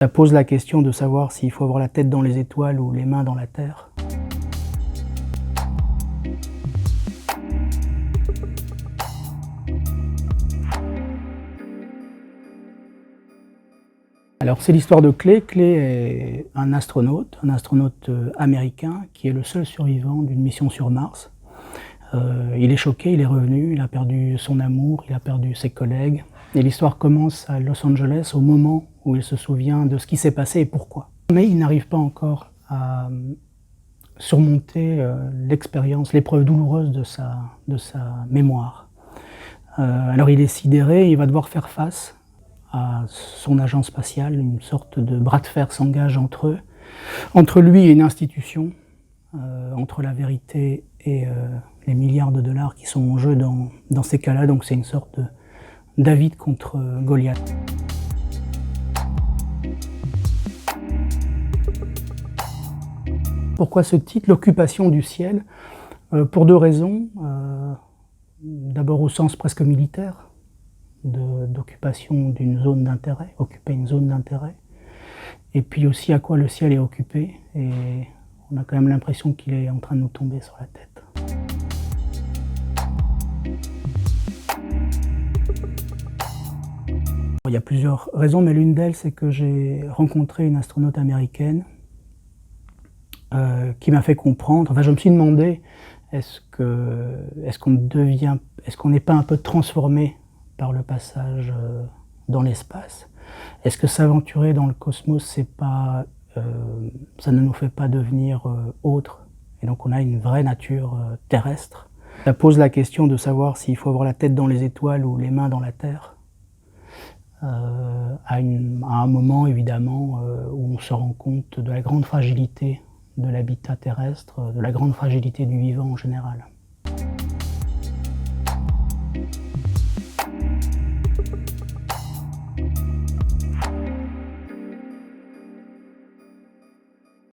Ça pose la question de savoir s'il faut avoir la tête dans les étoiles ou les mains dans la terre. Alors c'est l'histoire de Clay. Clay est un astronaute américain qui est le seul survivant d'une mission sur Mars. Il est choqué, il est revenu, il a perdu son amour, il a perdu ses collègues. Et l'histoire commence à Los Angeles au moment où il se souvient de ce qui s'est passé et pourquoi. Mais il n'arrive pas encore à surmonter l'expérience, l'épreuve douloureuse de sa mémoire. Alors il est sidéré, il va devoir faire face à son agent spatial, une sorte de bras de fer s'engage entre lui et une institution, entre la vérité et les milliards de dollars qui sont en jeu dans ces cas-là. Donc c'est une sorte de David contre Goliath. Pourquoi ce titre, l'occupation du ciel? Pour deux raisons. D'abord au sens presque militaire, d'occupation d'une zone d'intérêt, occuper une zone d'intérêt. Et puis aussi à quoi le ciel est occupé, et on a quand même l'impression qu'il est en train de nous tomber sur la tête. Il y a plusieurs raisons, mais l'une d'elles, c'est que j'ai rencontré une astronaute américaine qui m'a fait comprendre, enfin je me suis demandé, est-ce qu'on n'est pas un peu transformé par le passage dans l'espace? Est-ce que s'aventurer dans le cosmos, ça ne nous fait pas devenir autres? Et donc on a une vraie nature terrestre. Ça pose la question de savoir s'il faut avoir la tête dans les étoiles ou les mains dans la terre. À un moment évidemment où on se rend compte de la grande fragilité de l'habitat terrestre, de la grande fragilité du vivant en général.